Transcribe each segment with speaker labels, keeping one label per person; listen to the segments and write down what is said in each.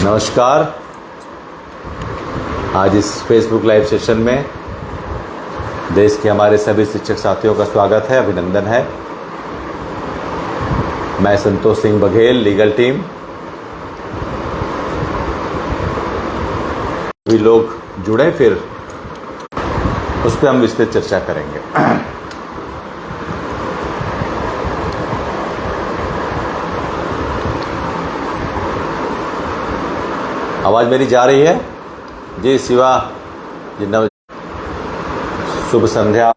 Speaker 1: नमस्कार। आज इस फेसबुक लाइव सेशन में देश के हमारे सभी शिक्षक साथियों का स्वागत है, अभिनंदन है। मैं संतोष सिंह बघेल, लीगल टीम। भी लोग जुड़े, फिर उस पर हम विस्तृत चर्चा करेंगे। आवाज़ मेरी जा रही है जी? शिवा जी शुभ संध्या।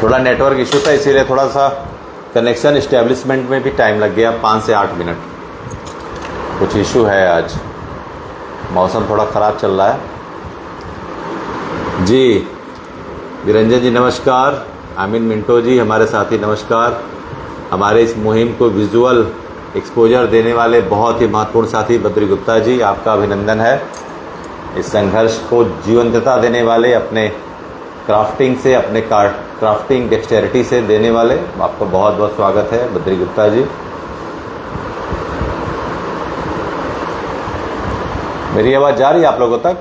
Speaker 1: थोड़ा नेटवर्क इशू था, इसीलिए थोड़ा सा कनेक्शन इस्टेब्लिशमेंट में भी टाइम लग गया, 5 से 8 मिनट। कुछ इशू है, आज मौसम थोड़ा ख़राब चल रहा है जी। निरंजन जी नमस्कार। आमिन मिंटो जी हमारे साथी नमस्कार। हमारे इस मुहिम को विजुअल एक्सपोजर देने वाले बहुत ही महत्वपूर्ण साथी बद्री गुप्ता जी, आपका अभिनंदन है। इस संघर्ष को जीवंतता देने वाले, अपने क्राफ्टिंग से, अपने क्राफ्टिंग डेक्सटेरिटी से देने वाले, आपका बहुत बहुत स्वागत है बद्री गुप्ता जी। मेरी आवाज़ जा रही है आप लोगों तक?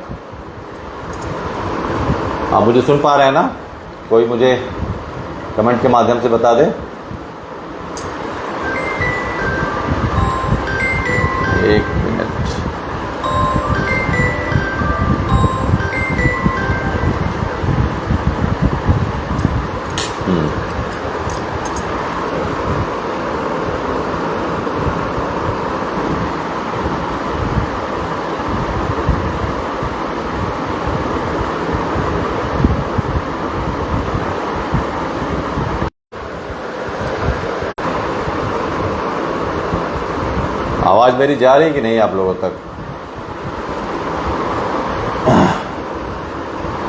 Speaker 1: आप मुझे सुन पा रहे हैं ना? कोई मुझे कमेंट के माध्यम से बता दे। एक मिनट। आवाज़ मेरी जा रही है कि नहीं आप लोगों तक?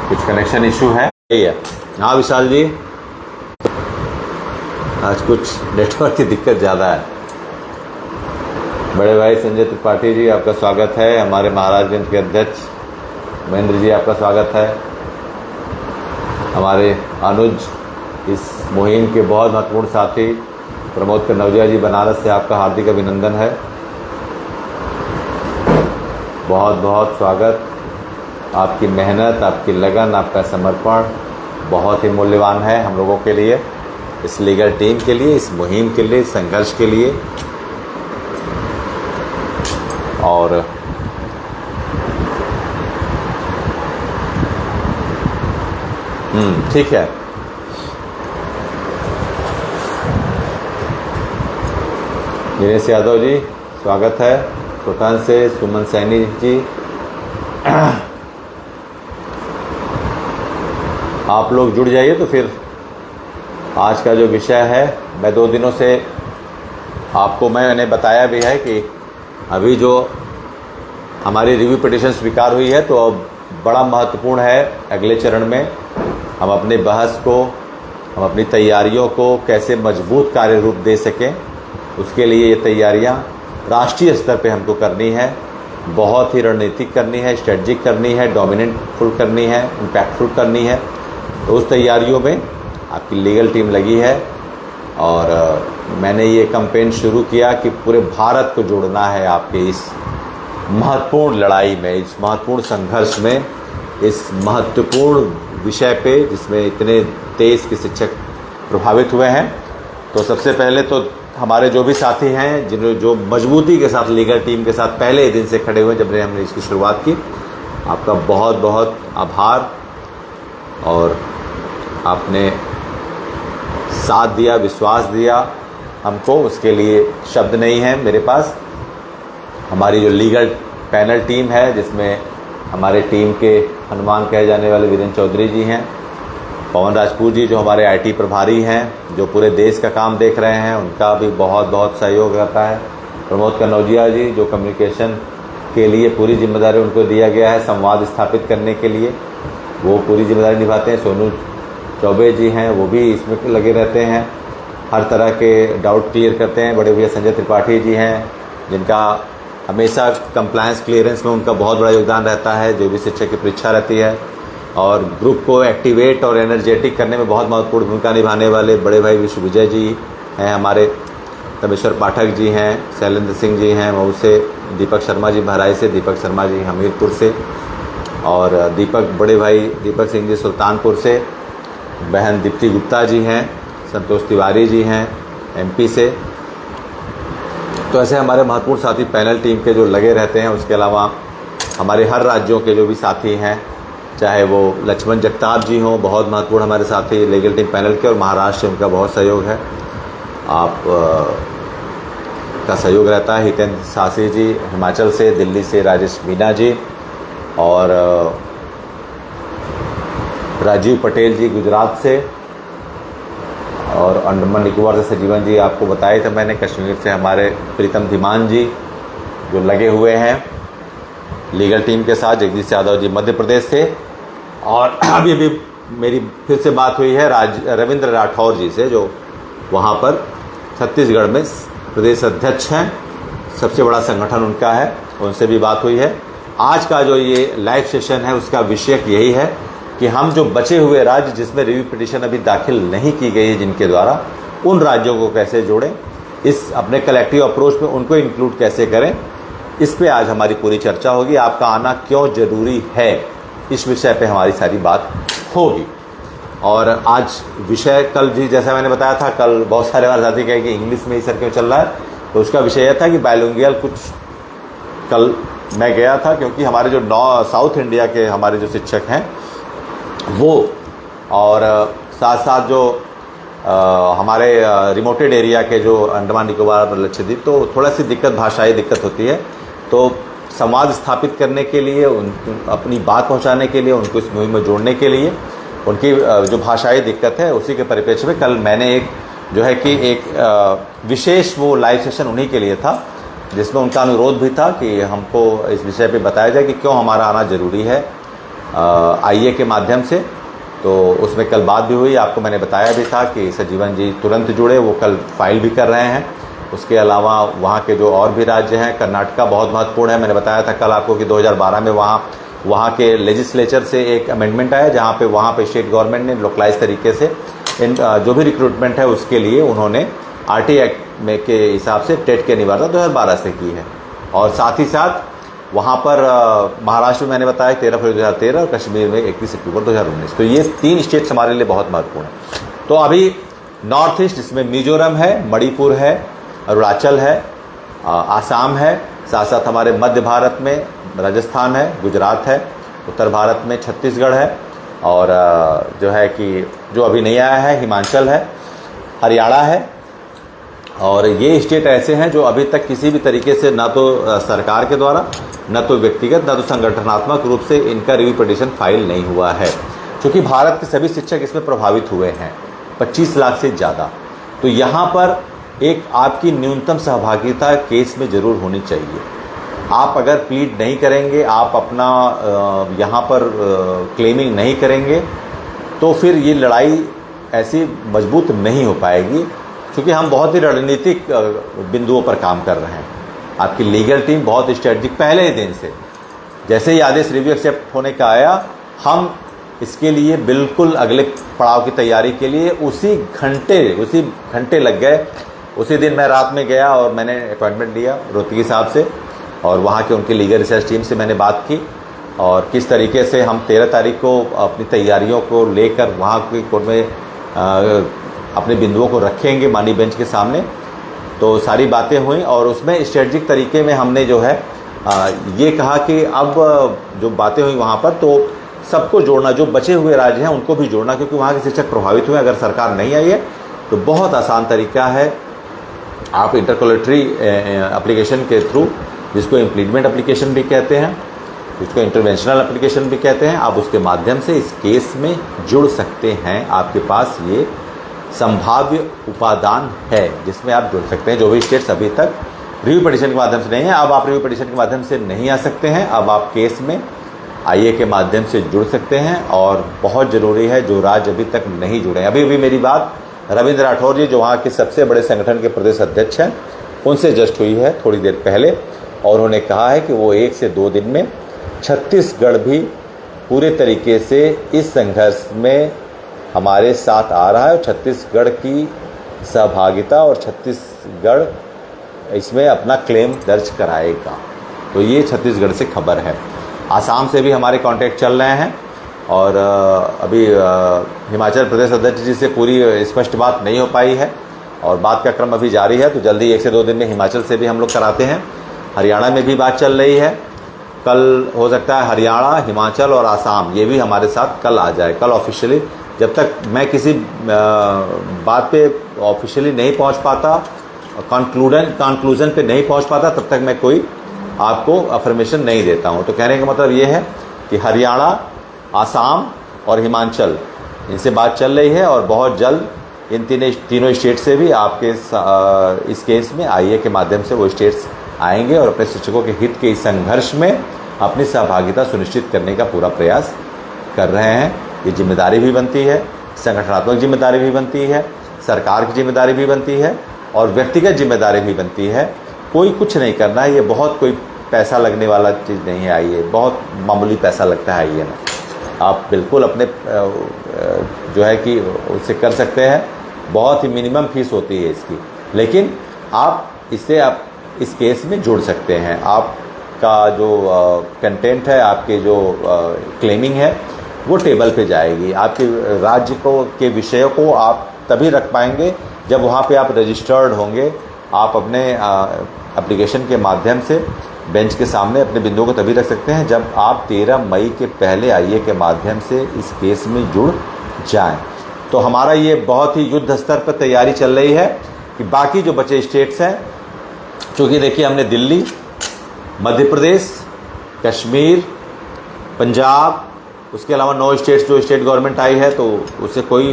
Speaker 1: कुछ कनेक्शन इशू है? हाँ विशाल जी, आज कुछ नेटवर्क की दिक्कत ज़्यादा है। बड़े भाई संजय त्रिपाठी जी आपका स्वागत है। हमारे महाराजगंज के अध्यक्ष महेंद्र जी आपका स्वागत है। हमारे अनुज, इस मुहिम के बहुत महत्वपूर्ण साथी प्रमोद कन्नौजिया जी बनारस से, आपका हार्दिक अभिनंदन है। बहुत बहुत स्वागत। आपकी मेहनत, आपकी लगन, आपका समर्पण बहुत ही मूल्यवान है हम लोगों के लिए, इस लीगल टीम के लिए, इस मुहिम के लिए, इस संघर्ष के लिए। और ठीक है। दिनेश यादव जी स्वागत है। कोटान से सुमन सैनी जी, आप लोग जुड़ जाइए। तो फिर आज का जो विषय है, मैं 2 दिनों से आपको मैंने बताया भी है कि अभी जो हमारी रिव्यू पिटीशन स्वीकार हुई है, तो अब बड़ा महत्वपूर्ण है अगले चरण में हम अपने बहस को, हम अपनी तैयारियों को कैसे मजबूत कार्य रूप दे सकें। उसके लिए ये तैयारियां राष्ट्रीय स्तर पे हमको करनी है, बहुत ही रणनीतिक करनी है, स्ट्रेटजिक करनी है, डोमिनेंटफुल करनी है, इम्पैक्टफुल करनी है। तो उस तैयारियों में आपकी लीगल टीम लगी है। और मैंने ये कैंपेन शुरू किया कि पूरे भारत को जोड़ना है आपके इस महत्वपूर्ण लड़ाई में, इस महत्वपूर्ण संघर्ष में, इस महत्वपूर्ण विषय पे जिसमें इतने देश के शिक्षक प्रभावित हुए हैं। तो सबसे पहले तो हमारे जो भी साथी हैं, जिन्होंने जो मजबूती के साथ लीगल टीम के साथ पहले दिन से खड़े हुए जब हमने इसकी शुरुआत की, आपका बहुत बहुत आभार। और आपने साथ दिया, विश्वास दिया हमको, उसके लिए शब्द नहीं है मेरे पास। हमारी जो लीगल पैनल टीम है, जिसमें हमारे टीम के हनुमान कहे जाने वाले वीरेंद्र चौधरी जी हैं, पवन राजपूत जी जो हमारे आईटी प्रभारी हैं, जो पूरे देश का काम देख रहे हैं, उनका भी बहुत बहुत सहयोग रहता है। प्रमोद कन्नौजिया जी जो कम्युनिकेशन के लिए पूरी जिम्मेदारी उनको दिया गया है, संवाद स्थापित करने के लिए वो पूरी जिम्मेदारी निभाते हैं। सोनू चौबे जी हैं, वो भी इसमें लगे रहते हैं, हर तरह के डाउट क्लियर करते हैं। बड़े भैया संजय त्रिपाठी जी हैं, जिनका हमेशा कंप्लायंस क्लियरेंस में उनका बहुत बड़ा योगदान रहता है, जो भी शिक्षक की परीक्षा रहती है। और ग्रुप को एक्टिवेट और एनर्जेटिक करने में बहुत महत्वपूर्ण भूमिका निभाने वाले बड़े भाई विश्व विजय जी हैं हमारे। तमेश्वर पाठक जी हैं, शैलेंद्र सिंह जी हैं मऊ से, दीपक शर्मा जी बहराइच से, दीपक शर्मा जी हमीरपुर से, और बड़े भाई दीपक सिंह जी सुल्तानपुर से, बहन दीप्ति गुप्ता जी हैं, संतोष तिवारी जी हैं एमपी से। तो ऐसे हमारे महत्वपूर्ण साथी पैनल टीम के जो लगे रहते हैं। उसके अलावा हमारे हर राज्यों के जो भी साथी हैं, चाहे वो लक्ष्मण जगताप जी हों, बहुत महत्वपूर्ण हमारे साथी लीगल टीम पैनल के, और महाराष्ट्र से उनका बहुत सहयोग है, आप का सहयोग रहता है। हितेंद्र शास्त्री जी हिमाचल से, दिल्ली से राजेश मीना जी, और राजीव पटेल जी गुजरात से, और अंडमान निकोबार से सजीवन जी आपको बताया था मैंने। कश्मीर से हमारे प्रीतम धीमान जी जो लगे हुए हैं लीगल टीम के साथ। जगदीश यादव जी मध्य प्रदेश से, और अभी मेरी फिर से बात हुई है रविंद्र राठौर जी से, जो वहाँ पर छत्तीसगढ़ में प्रदेश अध्यक्ष हैं, सबसे बड़ा संगठन उनका है, उनसे भी बात हुई है। आज का जो ये लाइव सेशन है उसका विषय यही है कि हम जो बचे हुए राज्य जिसमें रिव्यू पिटीशन अभी दाखिल नहीं की गई है जिनके द्वारा, उन राज्यों को कैसे जोड़ें, इस अपने कलेक्टिव अप्रोच में उनको इंक्लूड कैसे करें, इस पे आज हमारी पूरी चर्चा होगी। आपका आना क्यों ज़रूरी है, इस विषय पे हमारी सारी बात होगी। और आज विषय कल भी जैसा मैंने बताया था, कल बहुत सारे हमारे साथी कहे कि इंग्लिश में ही सर क्यों चल रहा है, तो उसका विषय यह था कि बायलिंगुअल कुछ कल मैं गया था, क्योंकि हमारे जो साउथ इंडिया के हमारे जो शिक्षक हैं वो, और साथ साथ जो हमारे रिमोटेड एरिया के जो अंडमान निकोबार लक्षद्वीप, तो थोड़ा सी भाषाई दिक्कत होती है। तो संवाद स्थापित करने के लिए, अपनी बात पहुंचाने के लिए, उनको इस मुहिम में जोड़ने के लिए, उनकी जो भाषाई दिक्कत है उसी के परिप्रेक्ष्य में कल मैंने एक विशेष वो लाइव सेशन उन्हीं के लिए था, जिसमें उनका अनुरोध भी था कि हमको इस विषय पे बताया जाए कि क्यों हमारा आना ज़रूरी है आईए के माध्यम से। तो उसमें कल बात भी हुई, आपको मैंने बताया भी था कि सजीवन जी तुरंत जुड़े, वो कल फाइल भी कर रहे हैं। उसके अलावा वहाँ के जो और भी राज्य हैं, कर्नाटका बहुत महत्वपूर्ण है। मैंने बताया था कल आपको कि 2012 में वहाँ के लेजिस्लेचर से एक अमेंडमेंट आया, जहाँ पे वहाँ पे स्टेट गवर्नमेंट ने लोकलाइज तरीके से इन जो भी रिक्रूटमेंट है उसके लिए उन्होंने आरटी एक्ट में के हिसाब से टेट की अनिवार्यता 2012 से की है। और साथ ही साथ वहाँ पर महाराष्ट्र में मैंने बताया 13 फरवरी 2013 और कश्मीर में 31 अक्टूबर 2019। तो ये 3 स्टेट्स हमारे लिए बहुत महत्वपूर्ण है। तो अभी नॉर्थ ईस्ट, जिसमें मिजोरम है, मणिपुर है, अरुणाचल है, आसाम है, साथ साथ हमारे मध्य भारत में राजस्थान है, गुजरात है, उत्तर भारत में छत्तीसगढ़ है, और जो है कि जो अभी नहीं आया है हिमाचल है, हरियाणा है। और ये स्टेट ऐसे हैं जो अभी तक किसी भी तरीके से ना तो सरकार के द्वारा, न तो व्यक्तिगत, न तो संगठनात्मक रूप से इनका रिव्यू पिटीशन फाइल नहीं हुआ है, क्योंकि भारत के सभी शिक्षक इसमें प्रभावित हुए हैं, 25 लाख से ज़्यादा। तो यहाँ पर एक आपकी न्यूनतम सहभागिता केस में ज़रूर होनी चाहिए। आप अगर प्लीड नहीं करेंगे, आप अपना यहाँ पर क्लेमिंग नहीं करेंगे, तो फिर ये लड़ाई ऐसी मजबूत नहीं हो पाएगी, क्योंकि हम बहुत ही रणनीतिक बिंदुओं पर काम कर रहे हैं। आपकी लीगल टीम बहुत स्ट्रेटजिक, पहले ही दिन से जैसे ही आदेश रिव्यू एक्सेप्ट होने का आया, हम इसके लिए बिल्कुल अगले पड़ाव की तैयारी के लिए उसी घंटे लग गए। उसी दिन मैं रात में गया और मैंने अपॉइंटमेंट लिया रोहतगी साहब से, और वहाँ के उनकी लीगल रिसर्च टीम से मैंने बात की, और किस तरीके से हम 13 तारीख को अपनी तैयारियों को लेकर वहाँ की कोर्ट में अपने बिंदुओं को रखेंगे माननीय बेंच के सामने। तो सारी बातें हुई, और उसमें स्ट्रेटजिक तरीके में हमने जो है ये कहा कि अब जो बातें हुई वहाँ पर, तो सबको जोड़ना, जो बचे हुए राज्य हैं उनको भी जोड़ना, क्योंकि वहाँ के शिक्षक प्रभावित हुए। अगर सरकार नहीं आई है तो बहुत आसान तरीका है, आप इंटरकोलेटरी एप्लीकेशन के थ्रू, जिसको इम्प्लीमेंट एप्लीकेशन भी कहते हैं, जिसको इंटरवेंशनल एप्लीकेशन भी कहते हैं, आप उसके माध्यम से इस केस में जुड़ सकते हैं। आपके पास ये संभाव्य उपादान है जिसमें आप जुड़ सकते हैं। जो भी स्टेट्स अभी तक रिव्यू पिटीशन के माध्यम से नहीं है, अब आप रिव्यू पिटीशन के माध्यम से नहीं आ सकते हैं, अब आप केस में आईए के माध्यम से जुड़ सकते हैं। और बहुत ज़रूरी है, जो राज्य अभी तक नहीं जुड़े हैं, अभी मेरी बात रविंद्र राठौर जी, जो वहाँ के सबसे बड़े संगठन के प्रदेश अध्यक्ष हैं, उनसे जस्ट हुई है थोड़ी देर पहले, और उन्होंने कहा है कि वो 1 से 2 दिन में छत्तीसगढ़ भी पूरे तरीके से इस संघर्ष में हमारे साथ आ रहा है, और छत्तीसगढ़ की सहभागिता और छत्तीसगढ़ इसमें अपना क्लेम दर्ज कराएगा। तो ये छत्तीसगढ़ से खबर है। आसाम से भी हमारे कांटेक्ट चल रहे हैं और अभी हिमाचल प्रदेश अध्यक्ष जी से पूरी स्पष्ट बात नहीं हो पाई है और बात का क्रम अभी जारी है। तो जल्दी 1 से 2 दिन में हिमाचल से भी हम लोग कराते हैं। हरियाणा में भी बात चल रही है। कल हो सकता है हरियाणा, हिमाचल और आसाम ये भी हमारे साथ कल आ जाए। कल ऑफिशियली, जब तक मैं किसी बात पे ऑफिशियली नहीं पहुंच पाता, कंक्लूजन पे नहीं पहुंच पाता, तब तक मैं कोई आपको अफर्मेशन नहीं देता हूं। तो कहने का मतलब ये है कि हरियाणा, आसाम और हिमाचल, इनसे बात चल रही है और बहुत जल्द इन तीनों स्टेट से भी आपके इस केस में आईए के माध्यम से वो स्टेट्स आएंगे और अपने शिक्षकों के हित के इस संघर्ष में अपनी सहभागिता सुनिश्चित करने का पूरा प्रयास कर रहे हैं। ये जिम्मेदारी भी बनती है, संगठनात्मक जिम्मेदारी भी बनती है, सरकार की जिम्मेदारी भी बनती है और व्यक्तिगत जिम्मेदारी भी बनती है। कोई कुछ नहीं करना है, ये बहुत कोई पैसा लगने वाला चीज़ नहीं है। आइए, बहुत मामूली पैसा लगता है, आइए ना, आप बिल्कुल अपने जो है कि उससे कर सकते हैं। बहुत ही मिनिमम फीस होती है इसकी, लेकिन आप इससे आप इस केस में जुड़ सकते हैं। आपका जो कंटेंट है, आपके जो क्लेमिंग है, वो टेबल पे जाएगी। आपके राज्य को के विषयों को आप तभी रख पाएंगे जब वहाँ पे आप रजिस्टर्ड होंगे। आप अपने एप्लीकेशन के माध्यम से बेंच के सामने अपने बिंदुओं को तभी रख सकते हैं जब आप 13 मई के पहले आईए के माध्यम से इस केस में जुड़ जाएं। तो हमारा ये बहुत ही युद्ध स्तर पर तैयारी चल रही है कि बाकी जो बचे स्टेट्स हैं, चूँकि देखिए हमने दिल्ली, मध्य प्रदेश, कश्मीर, पंजाब, उसके अलावा 9 स्टेट्स जो स्टेट गवर्नमेंट आई है तो उससे कोई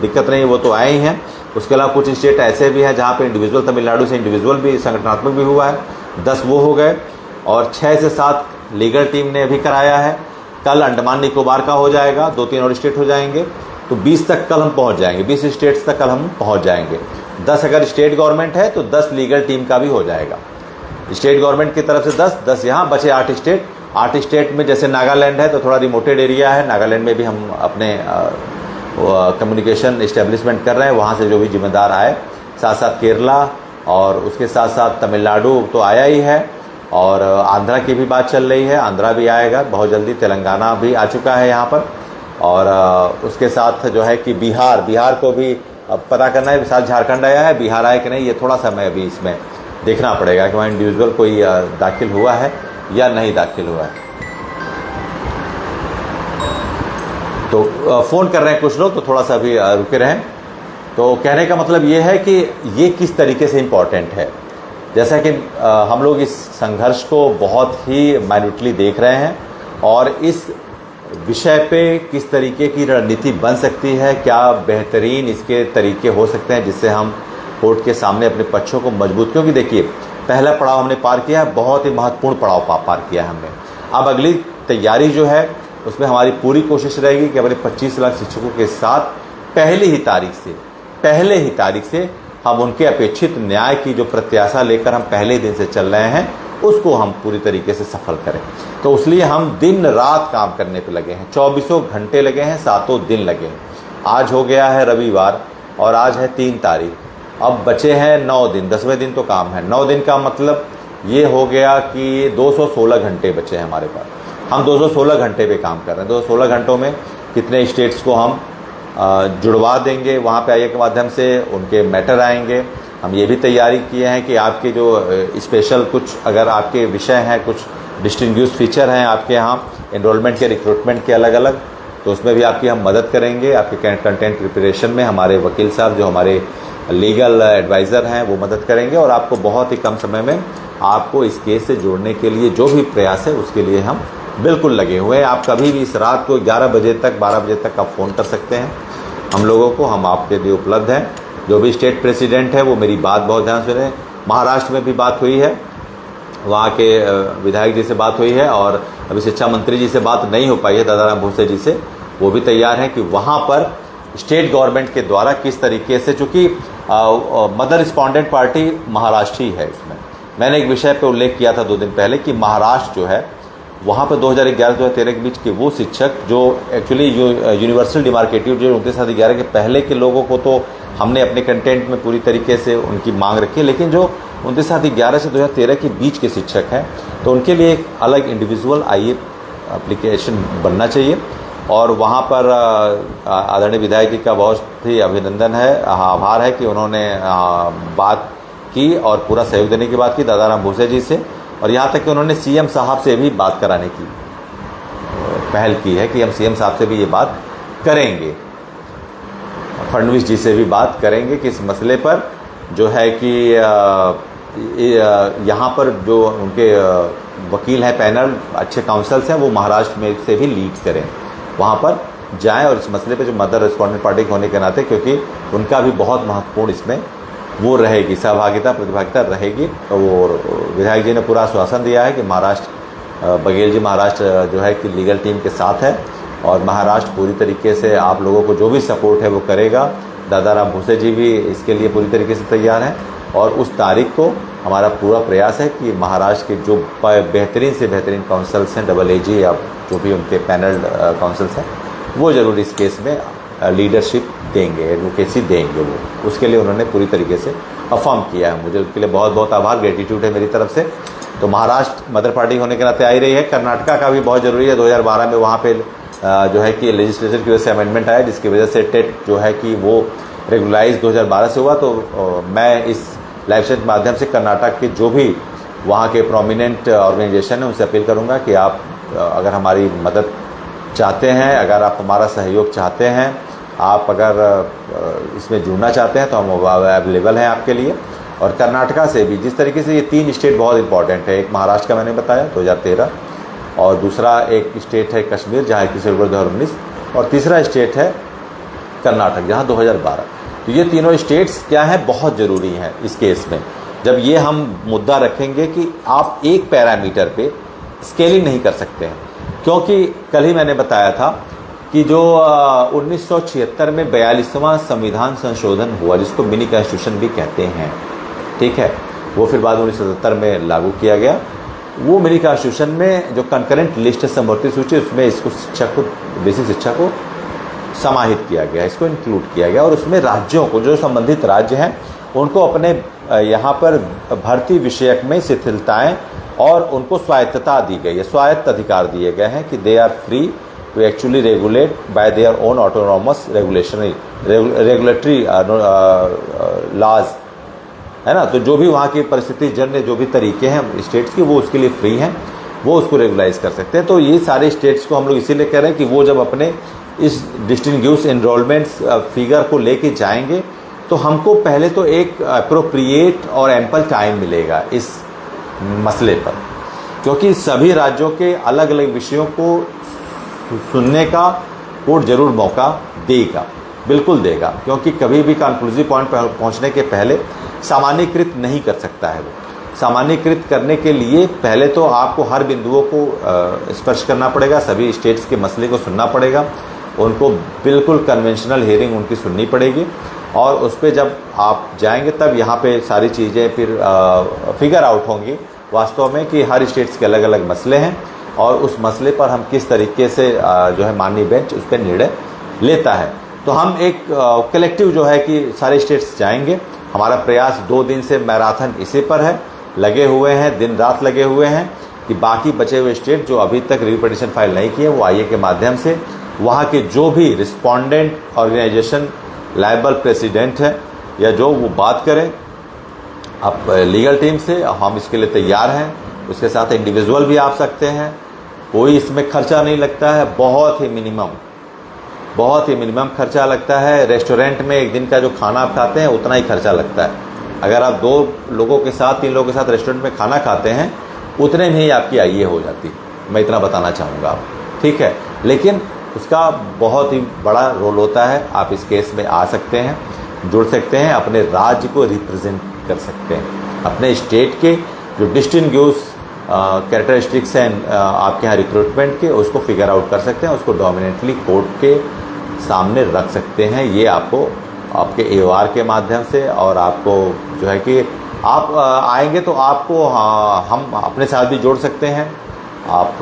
Speaker 1: दिक्कत नहीं, वो तो आए ही हैं। उसके अलावा कुछ स्टेट ऐसे भी हैं जहाँ पे इंडिविजुअल, तमिलनाडु से इंडिविजुअल भी संगठनात्मक भी हुआ है, 10 वो हो गए और 6 से 7 लीगल टीम ने अभी कराया है। कल अंडमान निकोबार का हो जाएगा, 2-3 और स्टेट हो जाएंगे, तो 20 तक कल हम पहुँच जाएंगे, 20 स्टेट्स तक कल हम पहुँच जाएंगे। 10 अगर स्टेट गवर्नमेंट है तो 10 लीगल टीम का भी हो जाएगा। स्टेट गवर्नमेंट की तरफ से 10 यहाँ बचे 8 स्टेट। 8 स्टेट में जैसे नागालैंड है तो थोड़ा रिमोटेड एरिया है, नागालैंड में भी हम अपने कम्युनिकेशन इस्टेब्लिशमेंट कर रहे हैं, वहाँ से जो भी जिम्मेदार आए। साथ साथ केरला और उसके साथ साथ तमिलनाडु तो आया ही है और आंध्रा की भी बात चल रही है, आंध्रा भी आएगा बहुत जल्दी, तेलंगाना भी आ चुका है यहाँ पर। और उसके साथ जो है कि बिहार को भी अब पता करना है, साथ झारखंड आया है, बिहार आया कि नहीं, ये थोड़ा सा मैं अभी इसमें देखना पड़ेगा कि वहाँ इंडिविजुअल कोई दाखिल हुआ है या नहीं दाखिल हुआ है। तो फ़ोन कर रहे हैं कुछ लोग, तो थोड़ा सा अभी रुके रहें। तो कहने का मतलब ये है कि ये किस तरीके से इम्पॉर्टेंट है। जैसा कि हम लोग इस संघर्ष को बहुत ही माइन्यूटली देख रहे हैं और इस विषय पे किस तरीके की रणनीति बन सकती है, क्या बेहतरीन इसके तरीके हो सकते हैं जिससे हम कोर्ट के सामने अपने पक्षों को मजबूत, क्योंकि देखिए पहला पड़ाव हमने पार किया है, बहुत ही महत्वपूर्ण पड़ाव पार किया है हमने। अब अगली तैयारी जो है उसमें हमारी पूरी कोशिश रहेगी कि अपने 25 लाख शिक्षकों के साथ पहले ही तारीख से हम उनके अपेक्षित न्याय की जो प्रत्याशा लेकर हम पहले दिन से चल रहे हैं उसको हम पूरी तरीके से सफल करें। तो इसलिए हम दिन रात काम करने पे लगे हैं, 24 घंटे लगे हैं, 7 दिन लगे हैं। आज हो गया है रविवार और आज है 3 तारीख, अब बचे हैं 9 दिन, 10वें दिन तो काम है। 9 दिन का मतलब ये हो गया कि 216 घंटे बचे हैं हमारे पास। हम 216 घंटे पे काम कर रहे हैं। 216 घंटों में कितने स्टेट्स को हम जुड़वा देंगे, वहाँ पे आईए के माध्यम से उनके मैटर आएंगे। हम ये भी तैयारी किए हैं कि आपके जो स्पेशल कुछ अगर आपके विषय हैं, कुछ डिस्टिंग्विश्ड फीचर हैं आपके यहाँ एनरोलमेंट के, रिक्रूटमेंट के अलग अलग, तो उसमें भी आपकी हम मदद करेंगे। आपके कंटेंट प्रिपरेशन में हमारे वकील साहब जो हमारे लीगल एडवाइज़र हैं वो मदद करेंगे और आपको बहुत ही कम समय में आपको इस केस से जोड़ने के लिए जो भी प्रयास है उसके लिए हम बिल्कुल लगे हुए हैं। आप कभी भी इस रात को 11 बजे तक, 12 बजे तक आप फ़ोन कर सकते हैं हम लोगों को, हम आपके लिए उपलब्ध हैं। जो भी स्टेट प्रेसिडेंट है वो मेरी बात बहुत ध्यान से सुने। महाराष्ट्र में भी बात हुई है, वहाँ के विधायक जी से बात हुई है और अभी शिक्षा मंत्री जी से बात नहीं हो पाई है, दादाराम भूसे जी से। वो भी तैयार हैं कि वहाँ पर स्टेट गवर्नमेंट के द्वारा किस तरीके से, चूँकि मदर रिस्पॉन्डेंट पार्टी महाराष्ट्र ही है इसमें। मैंने एक विषय पे उल्लेख किया था 2 दिन पहले कि महाराष्ट्र जो है वहाँ पर 2011-2013 के बीच के वो शिक्षक जो एक्चुअली यूनिवर्सल डिमार्केटिव जो 29/11 के पहले के लोगों को तो हमने अपने कंटेंट में पूरी तरीके से उनकी मांग रखी है। लेकिन जो 29/7/11 से 2013 के बीच के शिक्षक हैं, तो उनके लिए एक अलग इंडिविजुअल आईए एप्लीकेशन बनना चाहिए। और वहाँ पर आदरणीय विधायक जी का बहुत ही अभिनंदन है, आभार है कि उन्होंने बात की और पूरा सहयोग देने की बात की दादाराम भूसे जी से। और यहाँ तक कि उन्होंने सीएम साहब से भी बात कराने की पहल की है कि हम सीएम साहब से भी ये बात करेंगे, फडणवीस जी से भी बात करेंगे कि इस मसले पर जो है कि यहाँ पर जो उनके वकील हैं, पैनल अच्छे काउंसल्स हैं, वो महाराष्ट्र में से भी लीड करें, वहाँ पर जाएं और इस मसले पे जो मदर रिस्पॉन्डेंट पार्टी होने के नाते, क्योंकि उनका भी बहुत महत्वपूर्ण इसमें वो रहेगी, सहभागिता प्रतिभागिता रहेगी। और विधायक जी ने पूरा आश्वासन दिया है कि महाराष्ट्र, बघेल जी महाराष्ट्र जो है कि लीगल टीम के साथ है और महाराष्ट्र पूरी तरीके से आप लोगों को जो भी सपोर्ट है वो करेगा। दादाराम भूसे जी भी इसके लिए पूरी तरीके से तैयार हैं। और उस तारीख को हमारा पूरा प्रयास है कि महाराष्ट्र के जो बेहतरीन से बेहतरीन काउंसल्स हैं, AAG या जो भी उनके पैनल काउंसल्स हैं, वो ज़रूर इस केस में लीडरशिप देंगे, एडवोकेसी देंगे। वो उसके लिए उन्होंने पूरी तरीके से अफर्म किया है। मुझे उसके लिए बहुत बहुत आभार, ग्रेटिट्यूड है मेरी तरफ से। तो महाराष्ट्र मदर पार्टी होने के नाते आई रही है। कर्नाटका का भी बहुत ज़रूरी है। 2012 में वहाँ पे जो है कि लेजिस्लेचर की वजह से अमेंडमेंट आया, जिसकी वजह से टेट जो है कि वो रेगुलाइज 2012 से हुआ। तो मैं इस लाइव सेशन के माध्यम से कर्नाटक के जो भी वहाँ के प्रोमिनेंट ऑर्गेनाइजेशन है उनसे अपील करूँगा कि आप अगर हमारी मदद चाहते हैं, अगर आप हमारा सहयोग चाहते हैं, आप अगर इसमें जुड़ना चाहते हैं तो हम अवेलेबल हैं आपके लिए। और कर्नाटका से भी जिस तरीके से ये 3 स्टेट बहुत इंपॉर्टेंट है, एक महाराष्ट्र का मैंने बताया 2013, और दूसरा एक स्टेट है कश्मीर जहाँ 21 फरवरी 2019, और तीसरा स्टेट है कर्नाटक जहाँ 2012। तो ये तीनों स्टेट्स क्या हैं, बहुत ज़रूरी हैं इस केस में। जब ये हम मुद्दा रखेंगे कि आप एक पैरामीटर पे स्केलिंग नहीं कर सकते हैं, क्योंकि कल ही मैंने बताया था कि जो 1976 में 42वां संविधान संशोधन हुआ, जिसको मिनी कॉन्स्टिट्यूशन भी कहते हैं, ठीक है, वो फिर बाद 1977 में लागू किया गया। वो मिनी कॉन्स्टिट्यूशन में जो कंकरेंट लिस्ट है, समवर्ती सूची, उसमें इसको शिक्षा को, बेसिक शिक्षा को समाहित किया गया, इसको इंक्लूड किया गया। और उसमें राज्यों को, जो संबंधित राज्य हैं, उनको अपने यहाँ पर भर्ती विषयक में शिथिलताएँ और उनको स्वायत्तता दी गई है, स्वायत्त अधिकार दिए गए हैं कि they are free to actually regulate by their own autonomous regulatory laws, है ना। तो जो भी वहाँ की परिस्थिति जन्य जो भी तरीके हैं स्टेट्स की, वो उसके लिए फ्री हैं, वो उसको रेगुलाइज कर सकते हैं। तो ये सारे स्टेट्स को हम लोग इसीलिए कह रहे हैं कि वो जब अपने इस डिस्टिंग्विश्ड एनरोलमेंट्स फिगर को लेके जाएंगे तो हमको पहले तो एक अप्रोप्रिएट और एम्पल टाइम मिलेगा इस मसले पर, क्योंकि सभी राज्यों के अलग अलग विषयों को सुनने का कोर्ट जरूर मौका देगा, बिल्कुल देगा, क्योंकि कभी भी कंक्लूसिव पॉइंट पर पहुंचने के पहले सामान्यकृत नहीं कर सकता है। वो सामान्यकृत करने के लिए पहले तो आपको हर बिंदुओं को स्पर्श करना पड़ेगा, सभी स्टेट्स के मसले को सुनना पड़ेगा, उनको बिल्कुल कन्वेंशनल हियरिंग उनकी सुननी पड़ेगी, और उस पर जब आप जाएंगे तब यहाँ पे सारी चीज़ें फिर फिगर आउट होंगी वास्तव में कि हर स्टेट्स के अलग अलग मसले हैं और उस मसले पर हम किस तरीके से जो है माननीय बेंच उस पर निर्णय लेता है। तो हम एक कलेक्टिव जो है कि सारे स्टेट्स जाएंगे। हमारा प्रयास 2 दिन से मैराथन इसी पर है, लगे हुए हैं, दिन रात लगे हुए हैं कि बाकी बचे हुए स्टेट जो अभी तक रिव्यू पिटीशन फाइल नहीं किए, वो आईए के माध्यम से वहाँ के जो भी रिस्पोंडेंट ऑर्गेनाइजेशन लायबल प्रेसिडेंट है या जो, वो बात करें आप लीगल टीम से, हम इसके लिए तैयार हैं। उसके साथ इंडिविजुअल भी आ सकते हैं, कोई इसमें खर्चा नहीं लगता है, बहुत ही मिनिमम खर्चा लगता है। रेस्टोरेंट में एक दिन का जो खाना आप खाते हैं उतना ही खर्चा लगता है। अगर आप 2 लोगों के साथ 3 लोगों के साथ रेस्टोरेंट में खाना खाते हैं उतने में ही आपकी आईए हो जाती, मैं इतना बताना चाहूँगा आप, ठीक है। लेकिन उसका बहुत ही बड़ा रोल होता है। आप इस केस में आ सकते हैं, जुड़ सकते हैं, अपने राज्य को रिप्रेजेंट कर सकते हैं, अपने स्टेट के जो डिस्टिंग्विश्ड कैरेक्टरिस्टिक्स हैं आपके यहाँ रिक्रूटमेंट के, उसको फिगर आउट कर सकते हैं, उसको डोमिनेटली कोर्ट के सामने रख सकते हैं। ये आपको आपके AOR के माध्यम से, और आपको जो है कि आप आएंगे तो आपको हम अपने साथ भी जोड़ सकते हैं। आप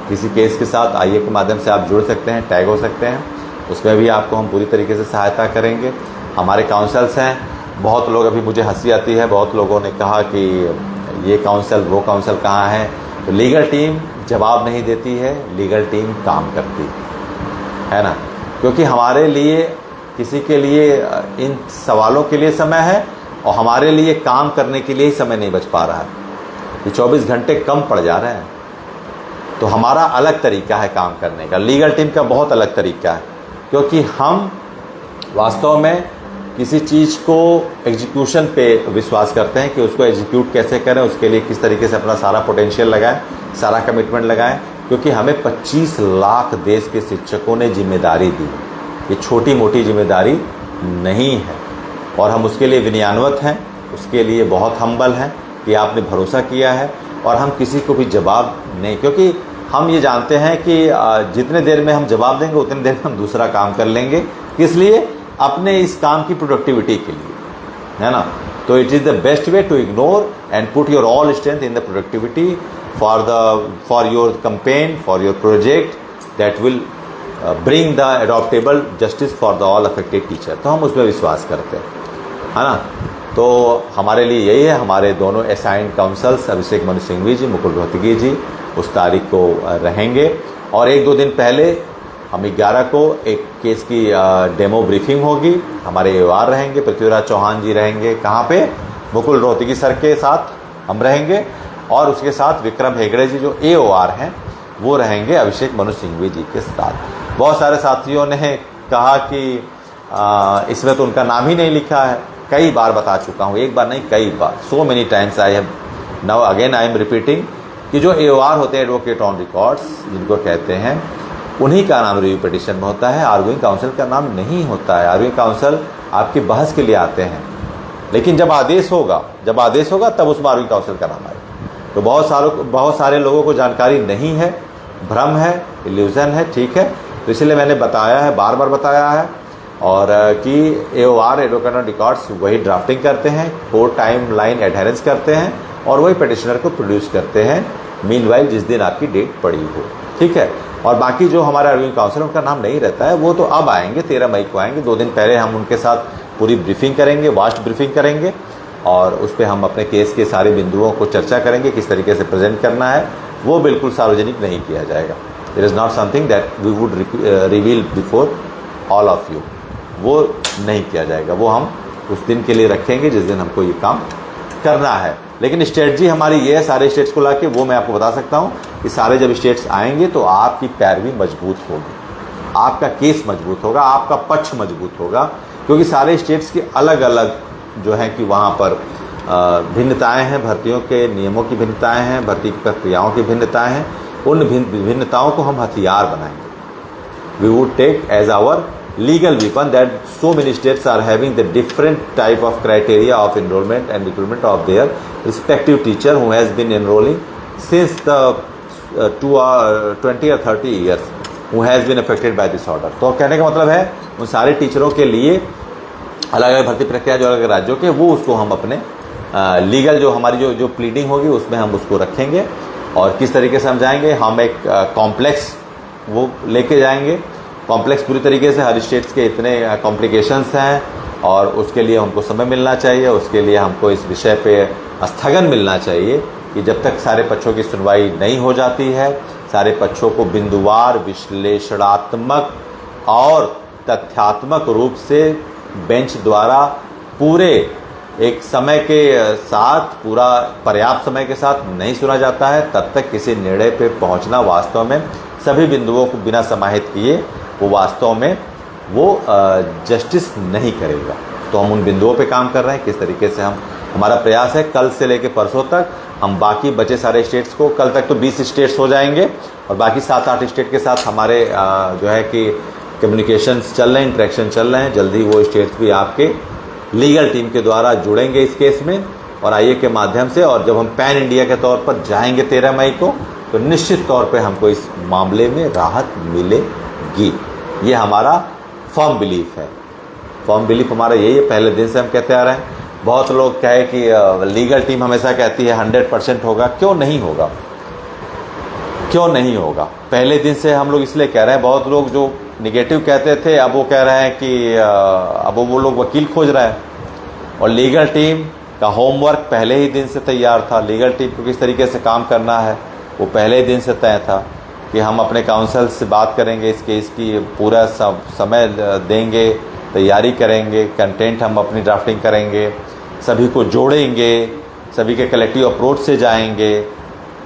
Speaker 1: किसी केस के साथ आईए के माध्यम से आप जुड़ सकते हैं, टैग हो सकते हैं, उसमें भी आपको हम पूरी तरीके से सहायता करेंगे। हमारे काउंसल्स हैं। बहुत लोग, अभी मुझे हंसी आती है, बहुत लोगों ने कहा कि ये काउंसिल वो काउंसिल कहाँ है। तो लीगल टीम जवाब नहीं देती है, लीगल टीम काम करती है ना, क्योंकि हमारे लिए, किसी के लिए इन सवालों के लिए समय है और हमारे लिए काम करने के लिए ही समय नहीं बच पा रहा है। ये 24 घंटे कम पड़ जा रहे हैं। तो हमारा अलग तरीका है काम करने का, लीगल टीम का बहुत अलग तरीका है, क्योंकि हम वास्तव में किसी चीज़ को एग्जीक्यूशन पे विश्वास करते हैं कि उसको एग्जीक्यूट कैसे करें, उसके लिए किस तरीके से अपना सारा पोटेंशियल लगाएं, सारा कमिटमेंट लगाएं, क्योंकि हमें 25 लाख देश के शिक्षकों ने जिम्मेदारी दी। ये छोटी मोटी जिम्मेदारी नहीं है और हम उसके लिए विनयान्वित हैं, उसके लिए बहुत हम्बल हैं कि आपने भरोसा किया है। और हम किसी को भी जवाब नहीं, क्योंकि हम ये जानते हैं कि जितने देर में हम जवाब देंगे उतनी देर में हम दूसरा काम कर लेंगे, किस लिए? अपने इस काम की प्रोडक्टिविटी के लिए, है ना। तो it is the best way to ignore and put your all strength in the productivity for your campaign, for your project that will bring the adaptable justice for the all affected teacher. तो हम उसमें विश्वास करते हैं, है ना। तो हमारे लिए यही है। हमारे दोनों असाइंड काउंसल्स अभिषेक मनु सिंघवी जी, मुकुल रोहतगी जी उस तारीख को रहेंगे। और 1-2 दिन पहले हम 11 को एक केस की डेमो ब्रीफिंग होगी। हमारे AOR रहेंगे, पृथ्वीराज चौहान जी रहेंगे, कहाँ पे? मुकुल रोहतगी सर के साथ हम रहेंगे, और उसके साथ विक्रम हेगड़े जी जो AOR हैं वो रहेंगे अभिषेक मनु सिंघवी जी के साथ। बहुत सारे साथियों ने कहा कि इसमें तो उनका नाम ही नहीं लिखा है। कई बार बता चुका हूँ, एक बार नहीं कई बार, so many times I have now again I am repeating कि जो AOR होते हैं, एडवोकेट ऑन रिकॉर्ड्स जिनको कहते हैं, उन्हीं का नाम रिव्यू पिटिशन में होता है। आर्गुइंग काउंसिल का नाम नहीं होता है। आर्गुइंग काउंसिल आपकी बहस के लिए आते हैं, लेकिन जब आदेश होगा तब उसमें आर्गुइंग काउंसिल का नाम आएगा। तो बहुत सारे लोगों को जानकारी नहीं है, भ्रम है, इल्यूजन है, ठीक है। तो इसलिए मैंने बताया है, बार बार बताया है, और कि AOR एडवोकेट ऑन रिकॉर्ड्स वही ड्राफ्टिंग करते हैं, कोर्ट टाइम लाइन एडहेरेंस करते हैं और वही पिटिशनर को प्रोड्यूस करते हैं मीनवाइल जिस दिन आपकी डेट पड़ी हो, ठीक है। और बाकी जो हमारे आर्गुइंग काउंसिल उनका नाम नहीं रहता है, वो तो अब आएंगे, 13 मई को आएंगे। 2 दिन पहले हम उनके साथ पूरी ब्रीफिंग करेंगे, वास्ट ब्रीफिंग करेंगे, और उस पर हम अपने केस के सारे बिंदुओं को चर्चा करेंगे, किस तरीके से प्रेजेंट करना है। वो बिल्कुल सार्वजनिक नहीं किया जाएगा। It is not something that we would reveal before all of you. वो नहीं किया जाएगा, वो हम उस दिन के लिए रखेंगे जिस दिन हमको ये काम करना है। लेकिन स्ट्रेटजी हमारी ये है, सारे स्टेट्स को लाके, वो मैं आपको बता सकता हूँ कि सारे जब स्टेट्स आएंगे तो आपकी पैरवी मजबूत होगी, आपका केस मजबूत होगा, आपका पक्ष मजबूत होगा, क्योंकि सारे स्टेट्स के अलग अलग जो है कि वहाँ पर भिन्नताएँ हैं, भर्तियों के नियमों की भिन्नताएँ हैं, भर्ती की प्रक्रियाओं की भिन्नताएँ हैं। उन भिन्नताओं को हम हथियार बनाएंगे। We would take as our legal weapon that so many states are having the different type of criteria of enrollment and recruitment of their respective teacher who has been enrolling since the 20 or 30 years who has been affected by this order। तो कहने का मतलब है उन सारे टीचरों के लिए अलग अलग भर्ती प्रक्रिया जो अलग अलग राज्यों के, वो उसको हम अपने लीगल जो हमारी जो प्लीडिंग होगी उसमें हम उसको रखेंगे। और किस तरीके से हम जाएंगे, हम एक कॉम्प्लेक्स वो लेके जाएंगे। कॉम्प्लेक्स पूरी तरीके से, हर स्टेट्स के इतने कॉम्प्लिकेशंस हैं और उसके लिए हमको समय मिलना चाहिए, उसके लिए हमको इस विषय पे स्थगन मिलना चाहिए कि जब तक सारे पक्षों की सुनवाई नहीं हो जाती है, सारे पक्षों को बिंदुवार, विश्लेषणात्मक और तथ्यात्मक रूप से बेंच द्वारा पूरे एक समय के साथ, पूरा पर्याप्त समय के साथ नहीं सुना जाता है, तब तक किसी निर्णय पे पहुंचना वास्तव में सभी बिंदुओं को बिना समाहित किए वो वास्तव में वो जस्टिस नहीं करेगा। तो हम उन बिंदुओं पे काम कर रहे हैं, किस तरीके से हमारा प्रयास है कल से लेकर परसों तक हम बाकी बचे सारे स्टेट्स को, कल तक तो 20 स्टेट्स हो जाएंगे और बाकी 7-8 स्टेट के साथ हमारे जो है कि कम्युनिकेशंस चल रहे हैं, इंटरेक्शन चल रहे हैं। जल्दी वो स्टेट्स भी आपके लीगल टीम के द्वारा जुड़ेंगे इस केस में और IA के माध्यम से। और जब हम पैन इंडिया के तौर पर जाएंगे 13 मई को, तो निश्चित तौर पे हमको इस मामले में राहत मिलेगी। ये हमारा फर्म बिलीफ है। फर्म बिलीफ हमारा यही है, पहले दिन से हम कहते आ रहे हैं। बहुत लोग कहे कि लीगल टीम हमेशा कहती है 100% होगा, क्यों नहीं होगा, क्यों नहीं होगा। पहले दिन से हम लोग इसलिए कह रहे हैं, बहुत लोग जो निगेटिव कहते थे, अब वो कह रहे हैं कि अब वो लोग वकील खोज रहे हैं। और लीगल टीम का होमवर्क पहले ही दिन से तैयार था। लीगल टीम को किस तरीके से काम करना है वो पहले ही दिन से तय था कि हम अपने काउंसिल से बात करेंगे, इस केस की पूरा समय देंगे, तैयारी करेंगे, कंटेंट हम अपनी ड्राफ्टिंग करेंगे, सभी को जोड़ेंगे, सभी के कलेक्टिव अप्रोच से जाएंगे